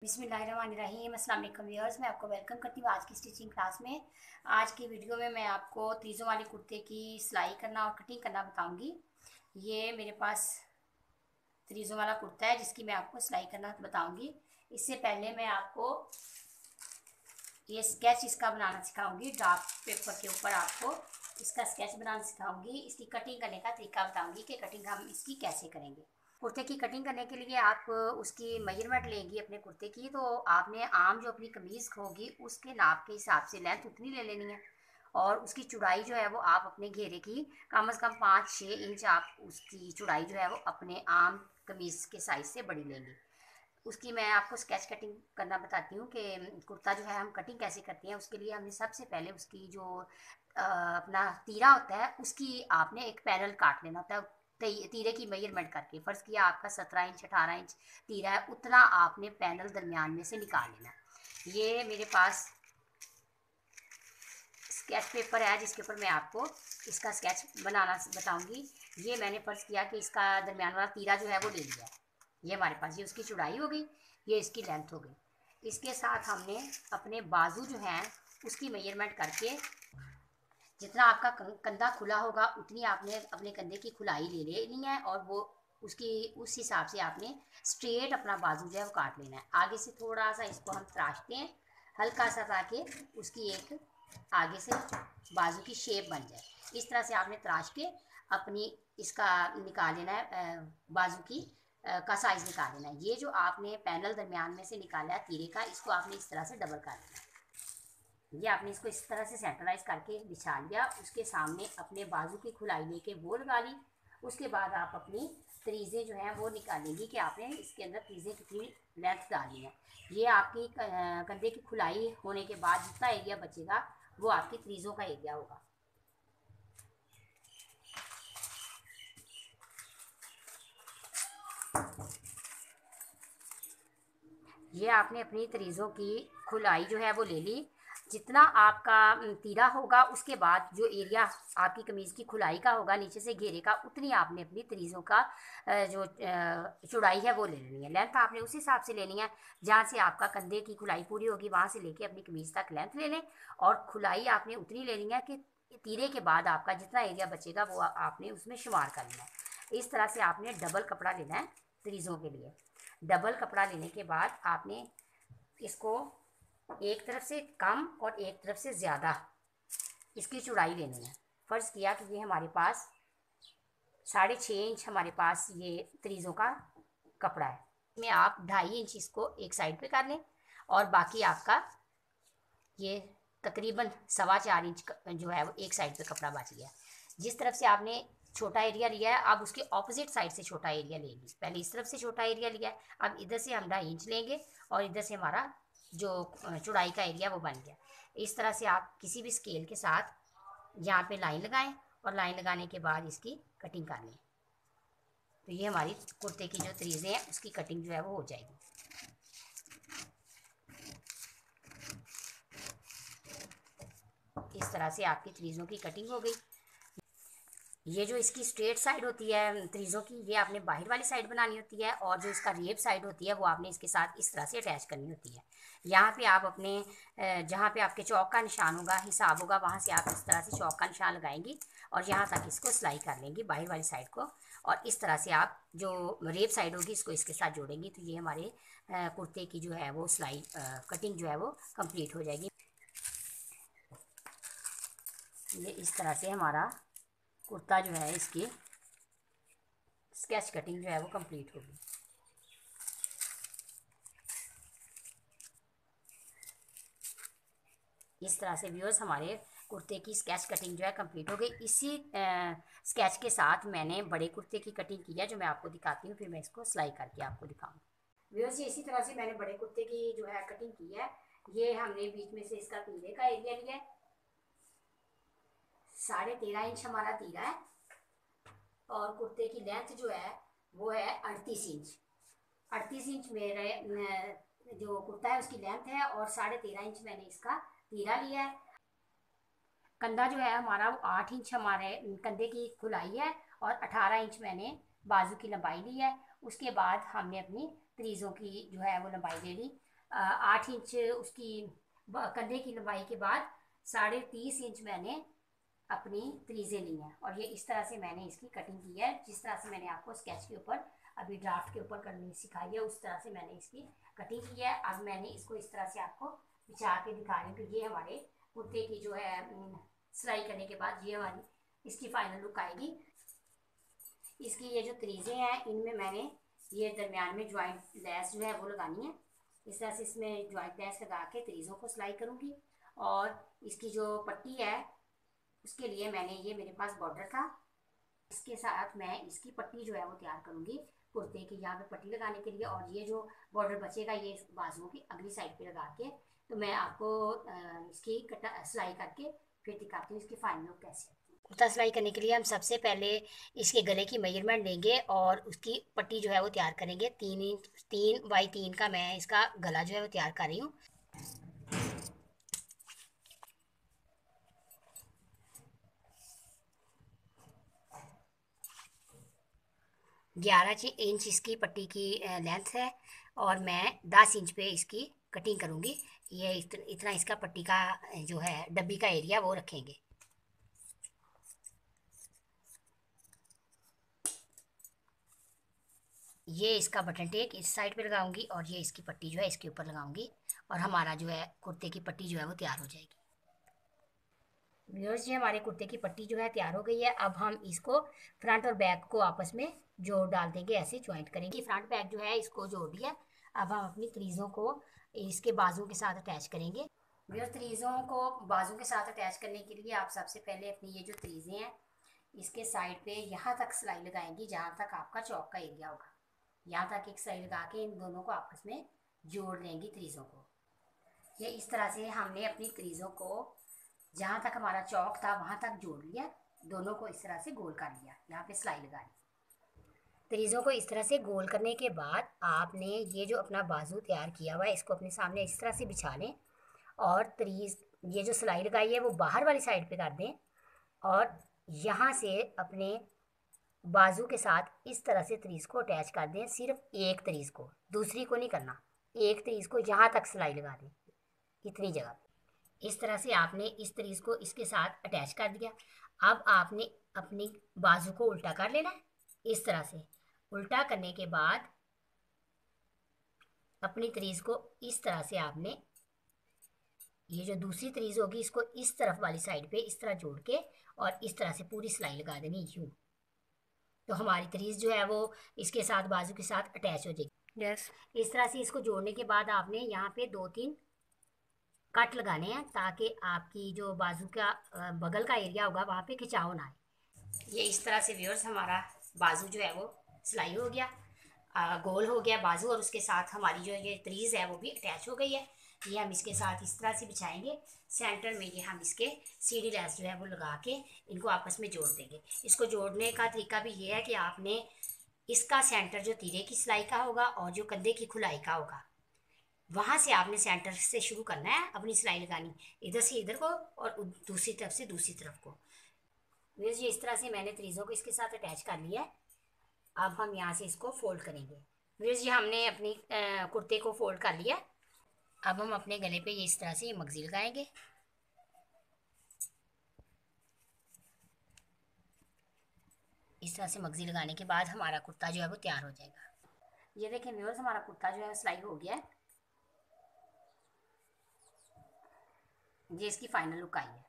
बिस्मिल्लाहिर्रहमानिर्रहीम। अस्सलाम वालेकुम व्यूअर्स, मैं आपको वेलकम करती हूँ आज की स्टिचिंग क्लास में। आज की वीडियो में मैं आपको तीज़ों वाले कुर्ते की सिलाई करना और कटिंग करना बताऊंगी। ये मेरे पास तीज़ों वाला कुर्ता है जिसकी मैं आपको सिलाई करना बताऊंगी। इससे पहले मैं आपको ये स्केच इसका बनाना सिखाऊंगी। ड्राफ्ट पेपर के ऊपर आपको इसका स्केच बनाना सिखाऊंगी। इसकी कटिंग करने का तरीका बताऊंगी कि कटिंग हम इसकी कैसे करेंगे। कुर्ते की कटिंग करने के लिए आप उसकी मेजरमेंट लेंगी अपने कुर्ते की, तो आपने आम जो अपनी कमीज़ होगी उसके नाप के हिसाब से लेंथ उतनी ले लेनी है। और उसकी चौड़ाई जो है वो आप अपने घेरे की कम से कम 5-6 इंच आप उसकी चौड़ाई जो है वो अपने आम कमीज़ के साइज़ से बड़ी लेंगी। उसकी मैं आपको स्केच कटिंग करना बताती हूँ कि कुर्ता जो है हम कटिंग कैसे करते हैं। उसके लिए हमने सबसे पहले उसकी जो अपना तीरा होता है उसकी आपने एक पैनल काट लेना होता है। तीरे की मेजरमेंट करके फ़र्ज़ किया आपका 17 इंच 18 इंच तीरा है, उतना आपने पैनल दरमियान में से निकाल लेना। ये मेरे पास स्केच पेपर है जिसके ऊपर मैं आपको इसका स्केच बनाना बताऊंगी। ये मैंने फ़र्ज़ किया कि इसका दरमियान वाला तीरा जो है वो ले लिया है। ये हमारे पास ये उसकी चौड़ाई हो गई, ये इसकी लेंथ हो गई। इसके साथ हमने अपने बाजू जो हैं उसकी मेजरमेंट करके जितना आपका कंधा खुला होगा उतनी आपने अपने कंधे की खुलाई ले लेनी है, और वो उसकी उस हिसाब से आपने स्ट्रेट अपना बाजू जो है वो काट लेना है। आगे से थोड़ा सा इसको हम तराशते हैं हल्का सा, ताकि उसकी एक आगे से बाजू की शेप बन जाए। इस तरह से आपने तराश के अपनी इसका निकाल लेना है, बाजू की का साइज़ निकाल लेना है। ये जो आपने पैनल दरमियान में से निकाला है तीरे का, इसको आपने इस तरह से डबल कर लेना है। ये आपने इसको इस तरह से सेंटराइज करके बिछा लिया। उसके सामने अपने बाजू की खुलाई लेके वो लगा ली। उसके बाद आप अपनी तरीज़े जो हैं वो निकालेंगी कि आपने इसके अंदर तरीज़े कितनी लेंथ डाली है। ये आपकी कंधे की खुलाई होने के बाद जितना एरिया बचेगा वो आपकी तरीज़ों का एरिया होगा। ये आपने अपनी तरीज़ों की खुलाई जो है वो ले ली। जितना आपका तीरा होगा उसके बाद जो एरिया आपकी कमीज़ की खुलाई का होगा नीचे से घेरे का, उतनी आपने अपनी तरीज़ों का जो चौड़ाई है वो ले लेनी है। लेंथ आपने उस हिसाब से लेनी है जहाँ से आपका कंधे की खुलाई पूरी होगी, वहाँ से लेके अपनी कमीज़ तक लेंथ ले लें। और खुलाई आपने उतनी लेनी है कि तीरे के बाद आपका जितना एरिया बचेगा वो आपने उसमें शुमार कर लेना है। इस तरह से आपने डबल कपड़ा लेना है तरीज़ों के लिए। डबल कपड़ा लेने के बाद आपने इसको एक तरफ से कम और एक तरफ से ज़्यादा इसकी चौड़ाई लेनी है। फ़र्ज़ किया कि ये हमारे पास 6.5 इंच हमारे पास ये तरीज़ों का कपड़ा है। इसमें आप 2.5 इंच इसको एक साइड पे कर लें, और बाकी आपका ये तकरीबन 4.25 इंच जो है वो एक साइड पे कपड़ा बच गया। जिस तरफ से आपने छोटा एरिया लिया है, अब उसके ऑपोजिट साइड से छोटा एरिया लेंगे। पहले इस तरफ से छोटा एरिया लिया है, अब इधर से हम 2.5 इंच लेंगे, और इधर से हमारा जो चौड़ाई का एरिया वो बन गया। इस तरह से आप किसी भी स्केल के साथ यहाँ पे लाइन लगाएं, और लाइन लगाने के बाद इसकी कटिंग कर लें। तो ये हमारी कुर्ते की जो तरीज़ें हैं उसकी कटिंग जो है वो हो जाएगी। इस तरह से आपकी तरीज़ों की कटिंग हो गई। ये जो इसकी स्ट्रेट साइड होती है तरीज़ों की, ये आपने बाहर वाली साइड बनानी होती है, और जो इसका रेप साइड होती है वो आपने इसके साथ इस तरह से अटैच करनी होती है। यहाँ पे आप अपने जहाँ पे आपके चौक का निशान होगा, हिसाब होगा, वहाँ से आप इस तरह से चौक का निशान लगाएंगी और यहाँ तक इसको सिलाई कर लेंगी बाहर वाली साइड को। और इस तरह से आप जो रेप साइड होगी इसको इसके साथ जोड़ेंगी, तो ये हमारे कुर्ते की जो है वो सिलाई कटिंग जो है वो कम्प्लीट हो जाएगी। ये इस तरह से हमारा कुर्ता जो है इसकी स्केच कटिंग जो है वो कंप्लीट होगी। इस तरह से व्यूअर्स हमारे कुर्ते की स्केच कटिंग जो है कंप्लीट हो गई। इसी स्केच के साथ मैंने बड़े कुर्ते की कटिंग की है जो मैं आपको दिखाती हूँ, फिर मैं इसको सिलाई करके आपको दिखाऊँ। व्यूअर्स इसी तरह से मैंने बड़े कुर्ते की जो है कटिंग की है। ये हमने बीच में से इसका तीरे का एरिया लिया है। 13.5 इंच हमारा तीरा है, और कुर्ते की लेंथ जो है वो है 38 इंच। 38 इंच मेरे जो कुर्ता है उसकी लेंथ है, और 13.5 इंच मैंने इसका तीरा लिया है। कंधा जो है हमारा वो 8 इंच हमारे कंधे की खुलाई है, और 18 इंच मैंने बाजू की लंबाई ली है। उसके बाद हमने अपनी तरीज़ों की जो है वो लंबाई ले ली। 8 इंच उसकी कंधे की लंबाई के बाद 30.5 इंच मैंने अपनी तरीजे ली हैं और ये इस तरह से मैंने इसकी कटिंग की है। जिस तरह से मैंने आपको स्केच के ऊपर अभी ड्राफ्ट के ऊपर करनी सिखाई है उस तरह से मैंने इसकी कटिंग की है। अब मैंने इसको इस तरह से आपको बिछा के दिखा रही हूँ कि ये हमारे कुर्ते की जो है सिलाई करने के बाद ये हमारी इसकी फाइनल लुक आएगी। इसकी ये जो तरीजे हैं इनमें मैंने ये दरमियान में ज्वाइंट लेस जो है वो लगानी है। इस तरह से इसमें ज्वाइंट लेस लगा के तरीजों को सिलाई करूँगी और इसकी जो पट्टी है उसके लिए मैंने ये मेरे पास बॉर्डर था, इसके साथ मैं इसकी पट्टी जो है वो तैयार करूँगी कुर्ते की यहाँ पे पट्टी लगाने के लिए। और ये जो बॉर्डर बचेगा ये बाजुओं की अगली साइड पे लगा के तो मैं आपको इसकी सिलाई करके फिर दिखाती हूँ इसकी फाइनल लुक कैसी है। कुर्ता सिलाई करने के लिए हम सबसे पहले इसके गले की मेजरमेंट लेंगे और उसकी पट्टी जो है वो तैयार करेंगे। 3 इंच 3 बाई 3 का मैं इसका गला जो है वो तैयार कर रही हूँ। 11 इंच इसकी पट्टी की लेंथ है और मैं 10 इंच पे इसकी कटिंग करूँगी। ये इतना इसका पट्टी का जो है डब्बी का एरिया वो रखेंगे। ये इसका बटन टेक इस साइड पे लगाऊंगी और ये इसकी पट्टी जो है इसके ऊपर लगाऊंगी और हमारा जो है कुर्ते की पट्टी जो है वो तैयार हो जाएगी। व्यूअर्स जी हमारे कुर्ते की पट्टी जो है तैयार हो गई है। अब हम इसको फ्रंट और बैक को आपस में जोड़ डाल देंगे, ऐसे ज्वाइंट करेंगे। फ्रंट बैक जो है इसको जोड़ दिया। अब हम अपनी तरीज़ों को इसके बाजू के साथ अटैच करेंगे। व्यूअर्स तरीज़ों को बाजू के साथ अटैच करने के लिए आप सबसे पहले अपनी ये जो तरीज़े हैं इसके साइड पे यहाँ तक सिलाई लगाएंगी जहाँ तक आपका चौक का एरिया होगा। यहाँ तक एक सिलाई लगा के इन दोनों को आपस में जोड़ लेंगी तरीज़ों को। ये इस तरह से हमने अपनी तरीज़ों को जहाँ तक हमारा चौक था वहाँ तक जोड़ लिया, दोनों को इस तरह से गोल कर लिया। यहाँ पे सिलाई लगा ली। तरीज़ों को इस तरह से गोल करने के बाद आपने ये जो अपना बाजू तैयार किया हुआ है इसको अपने सामने इस तरह से बिछा लें और तरीज ये जो सिलाई लगाई है वो बाहर वाली साइड पे कर दें और यहाँ से अपने बाजू के साथ इस तरह से तरीज को अटैच कर दें। सिर्फ एक तरीज को, दूसरी को नहीं करना, एक तरीज को यहाँ तक सिलाई लगा दें इतनी जगह। इस तरह से आपने इस तरीज को इसके साथ अटैच कर दिया। अब आपने अपनी बाजू को उल्टा कर लेना है। इस तरह से उल्टा करने के बाद अपनी तरीज को इस तरह से आपने ये जो दूसरी तरीज होगी इसको इस तरफ वाली साइड पे इस तरह जोड़ के और इस तरह से पूरी सिलाई लगा देनी यूं। तो हमारी तरीज जो है वो इसके साथ बाजू के साथ अटैच हो जाएगी। यस। इस तरह से इसको जोड़ने के बाद आपने यहाँ पे 2-3 कट लगाने हैं ताकि आपकी जो बाजू का बगल का एरिया होगा वहाँ पे खिंचाव ना आए। ये इस तरह से व्यूअर्स हमारा बाजू जो है वो सिलाई हो गया, गोल हो गया बाजू और उसके साथ हमारी जो ये तरीज है वो भी अटैच हो गई है। ये हम इसके साथ इस तरह से बिछाएंगे। सेंटर में ये हम इसके सीढ़ी लेस जो है वो लगा के इनको आपस में जोड़ देंगे। इसको जोड़ने का तरीका भी ये है कि आपने इसका सेंटर जो तीरे की सिलाई का होगा और जो कंधे की खुलाई का होगा वहाँ से आपने सेंटर से शुरू करना है अपनी सिलाई लगानी, इधर से इधर को और दूसरी तरफ से दूसरी तरफ को। ये इस तरह से मैंने तरीज़ों को इसके साथ अटैच कर लिया है। अब हम यहाँ से इसको फोल्ड करेंगे। व्यूअर्स जी हमने अपनी कुर्ते को फोल्ड कर लिया। अब हम अपने गले पे ये इस तरह से मगजी लगाएंगे। इस तरह से मगजी लगाने के बाद हमारा कुर्ता जो है वो तैयार हो जाएगा। ये देखें व्यूअर्स हमारा कुर्ता जो है सिलाई हो गया है। ये इसकी फाइनल लुक आई है।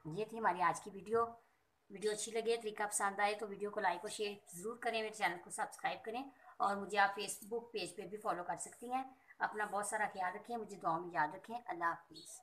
ये थी हमारी आज की वीडियो। वीडियो अच्छी लगे, तरीका पसंद आए तो वीडियो को लाइक और शेयर ज़रूर करें, मेरे चैनल को सब्सक्राइब करें और मुझे आप फेसबुक पेज पे भी फॉलो कर सकती हैं। अपना बहुत सारा ख्याल रखें, मुझे दुआ में याद रखें। अल्लाह हाफिज़।